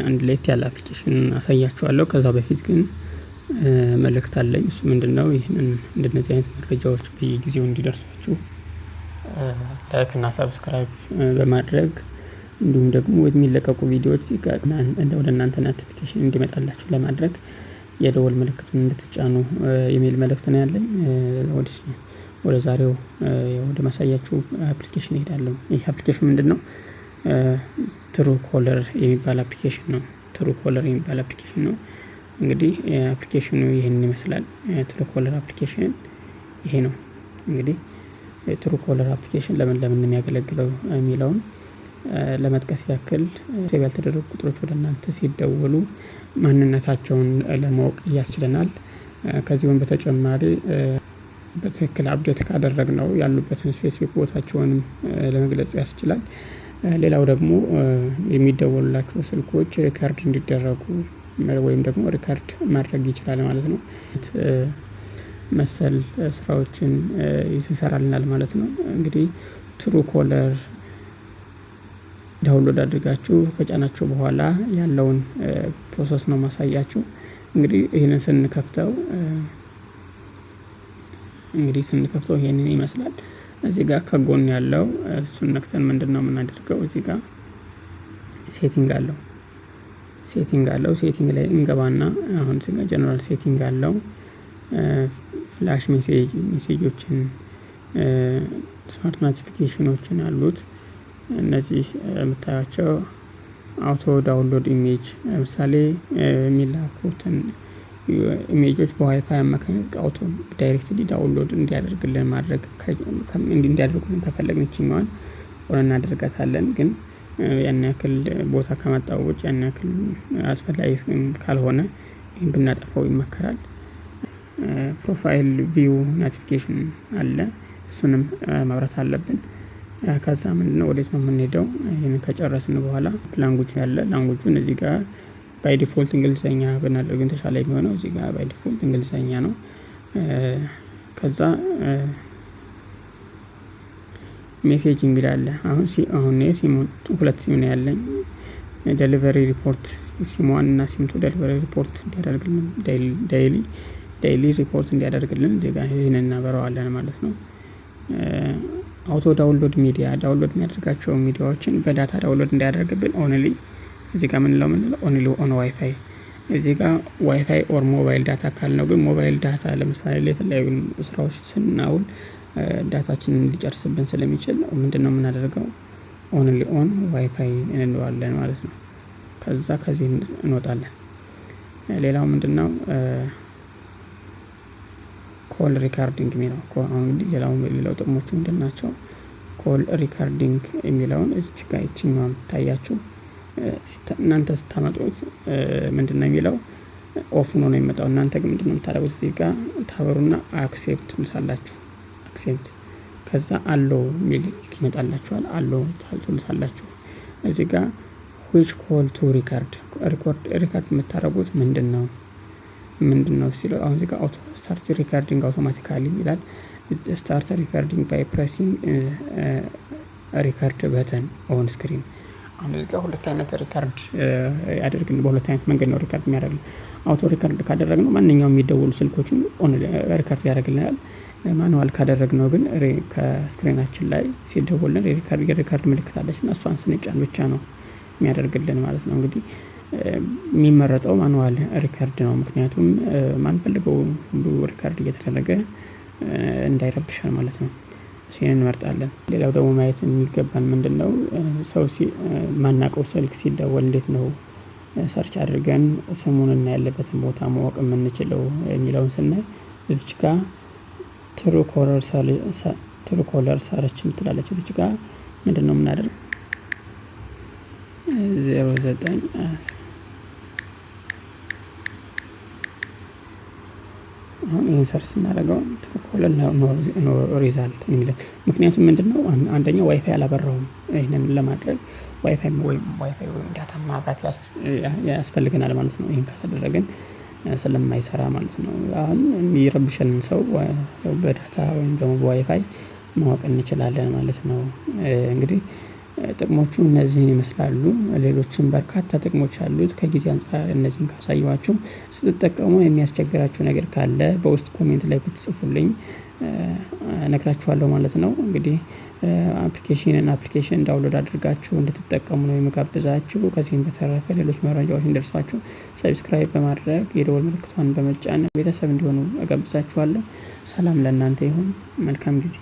አንድ ለየት ያለ አፕሊኬሽን አሳያችኋለሁ። ከዛ በፊት ግን መልእክት አለኝ። እሱ ምንድነው? ይህንን እንደነዚህ አይነት መረጃዎች በየጊዜው እንዲደርሷችሁ ላይክ እና ሰብስክራይብ በማድረግ እንዲሁም ደግሞ የሚለቀቁ ቪዲዮዎች ወደ እናንተ ኖቲፊኬሽን እንዲመጣላችሁ ለማድረግ የደወል ምልክቱን እንድትጫኑ ኢሜል መልእክት ነው ያለኝ። ወደ ዛሬው ወደ ማሳያችሁ አፕሊኬሽን እሄዳለሁ። ይሄ አፕሊኬሽን ምንድነው? ትሩ ኮለር የሚባል አፕሊኬሽን ነው። ትሩ ኮለር የሚባል አፕሊኬሽን ነው። እንግዲህ አፕሊኬሽኑ ይሄንን ይመስላል። ትሩ ኮለር አፕሊኬሽን ይሄ ነው። እንግዲህ ትሩ ኮለር አፕሊኬሽን ለምን ነው የሚያገለግለው የሚለውን ለመጥቀስ ያክል ሴቭ ያልተደረጉ ቁጥሮች ወደ እናንተ ሲደወሉ ማንነታቸውን ለማወቅ ያስችለናል። ከዚህም በተጨማሪ በትክክል አፕዴት ካደረግነው ያሉበትን ስፔሲፊክ ቦታቸውንም ለመግለጽ ያስችላል። ሌላው ደግሞ የሚደወሉላቸው ስልኮች ሪከርድ እንዲደረጉ ወይም ደግሞ ሪከርድ ማድረግ ይችላል ማለት ነው። መሰል ስራዎችን ይሰራልናል ማለት ነው። እንግዲህ ትሩ ኮለር ዳውንሎድ አድርጋችሁ ከጫናችሁ በኋላ ያለውን ፕሮሰስ ነው ማሳያችሁ። እንግዲህ ይሄንን ስንከፍተው ይሄንን ይመስላል። እዚህ ጋር ከጎን ያለው እሱን ነክተን ምንድነው የምናደርገው? እዚህ ጋር ሴቲንግ አለው። ሴቲንግ ላይ እንገባና አሁን እዚህ ጋር ጀነራል ሴቲንግ አለው። ፍላሽ ሜሴጆችን ስማርት ኖቲፊኬሽኖችን አሉት። እነዚህ የምታያቸው አውቶ ዳውንሎድ ኢሜጅ ለምሳሌ የሚላኩትን ኢሜጆች በዋይፋይ አማካኝነት አውቶ ዳይሬክትሊ ዳውንሎድ እንዲያደርጉልን ከፈለግን ይችኛዋን ኦን እናደርጋታለን። ግን ያን ያክል ቦታ ከመጣው ውጭ ያን ያክል አስፈላጊ ካልሆነ ይሄን ብናጠፋው ይመከራል። ፕሮፋይል ቪው ኖቲፊኬሽን አለ። እሱንም ማብራት አለብን። ከዛ ምንድነው ወዴት ነው የምንሄደው? ይሄንን ከጨረስን በኋላ ላንጉጅ ያለ ላንጉጁን እዚህ ጋር ባይ ዲፎልት እንግሊዘኛ ብናደርግ ተሻለ የሚሆነው። እዚህ ጋር ባይ ዲፎልት እንግሊዘኛ ነው። ከዛ ሜሴጂንግ ይላል። አሁን ሁለት ሲም ነው ያለኝ። ዴሊቨሪ ሪፖርት ሲም1 እና ሲም2 ዴሊቨሪ ሪፖርት እንዲያደርግልን ዴይሊ ሪፖርት እንዲያደርግልን እዚህ ጋር ይሄንን እናበራዋለን ማለት ነው። አውቶ ዳውንሎድ ዳውንሎድ የሚያደርጋቸው ሚዲያዎችን በዳታ ዳውንሎድ እንዲያደርግብን ኦንሊ እዚህ ጋር ምንለው ኦንሊ ኦን ዋይፋይ። እዚህ ጋር ዋይፋይ ኦር ሞባይል ዳታ ካልነው ግን ሞባይል ዳታ ለምሳሌ የተለያዩ ስራዎች ስናውል ዳታችንን እንዲጨርስብን ስለሚችል ምንድነው የምናደርገው? ኦንሊ ኦን ዋይፋይ እንለዋለን ማለት ነው። ከዛ ከዚህ እንወጣለን። ሌላው ምንድነው? ኮል ሪካርዲንግ የሚለው አሁን እንግዲህ ሌላው ጥቅሞቹ ምንድናቸው? ኮል ሪካርዲንግ የሚለውን እዚህ ጋር ይችኛው ታያችሁ። እናንተ ስታመጡት ምንድነው የሚለው ኦፍ ነው የሚመጣው። እናንተ ግን ምንድነው የምታደርጉት? እዚህ ጋር ታበሩና አክሴፕት ትሉታላችሁ። አክሴፕት ከዛ አሎ ሚል ይመጣላችኋል። አሎ ትሉታላችሁ። እዚህ ጋር which call to record የምታደርጉት ምንድነው ሲለው አሁን እዚህ ጋር አውቶ ስታርት ሪካርዲንግ አውቶማቲካሊ ይላል። ስታርት ሪካርዲንግ ባይ ፕሬሲንግ ሪካርድ በተን ኦን ስክሪን። አሁን እዚህ ጋር ሁለት አይነት ሪካርድ ያደርግልን። በሁለት አይነት መንገድ ነው ሪካርድ የሚያደርግልን። አውቶ ሪካርድ ካደረግነው ማንኛውም የሚደውሉ ስልኮችን ኦን ሪካርድ ያደርግልናል። ማኑዋል ካደረግነው ግን ከስክሪናችን ላይ ሲደወልን ሪካርድ ምልክት አለች እና እሷን ስንጫን ብቻ ነው የሚያደርግልን ማለት ነው። እንግዲህ የሚመረጠው ማኑዋል ሪካርድ ነው። ምክንያቱም ማንፈልገው ሁሉ ሪካርድ እየተደረገ እንዳይረብሻል ማለት ነው። እሱን እንመርጣለን። ሌላው ደግሞ ማየት የሚገባን ምንድነው? ሰው ማናውቀው ስልክ ሲደወል እንዴት ነው ሰርች አድርገን ስሙንና ያለበትን ቦታ ማወቅ የምንችለው የሚለውን ስናይ እዚች ጋር ትሩ ኮለር ሰርች ትላለች። እዚች ጋር ምንድነው የምናደርገው? 09 አሁን ይሄን ሰርች ስናደርገው ትሩ ኮለር ነው ሪዛልት የሚለው። ምክንያቱም ምንድነው አንደኛው ዋይፋይ አላበራውም። ይሄንን ለማድረግ ዋይፋይ ወይም ዳታ ማብራት ያስፈልገናል ማለት ነው። ይሄን ካላደረግን ስለማይሰራ ማለት ነው። አሁን የሚረብሸንን ሰው በዳታ ወይም ደግሞ በዋይፋይ ማወቅ እንችላለን ማለት ነው። እንግዲህ ጥቅሞቹ እነዚህን ይመስላሉ። ሌሎችም በርካታ ጥቅሞች አሉት። ከጊዜ አንፃር እነዚህን ካሳየኋችሁ ስትጠቀሙ የሚያስቸግራችሁ ነገር ካለ በውስጥ ኮሜንት ላይ ብትጽፉልኝ እነግራችኋለሁ ማለት ነው። እንግዲህ አፕሊኬሽን ዳውንሎድ አድርጋችሁ እንድትጠቀሙ ነው የምጋብዛችሁ። ከዚህም በተረፈ ሌሎች መረጃዎች እንዲደርሷችሁ ሰብስክራይብ በማድረግ የደወል ምልክቷን በመጫን ቤተሰብ እንዲሆኑ እጋብዛችኋለሁ። ሰላም ለእናንተ ይሁን። መልካም ጊዜ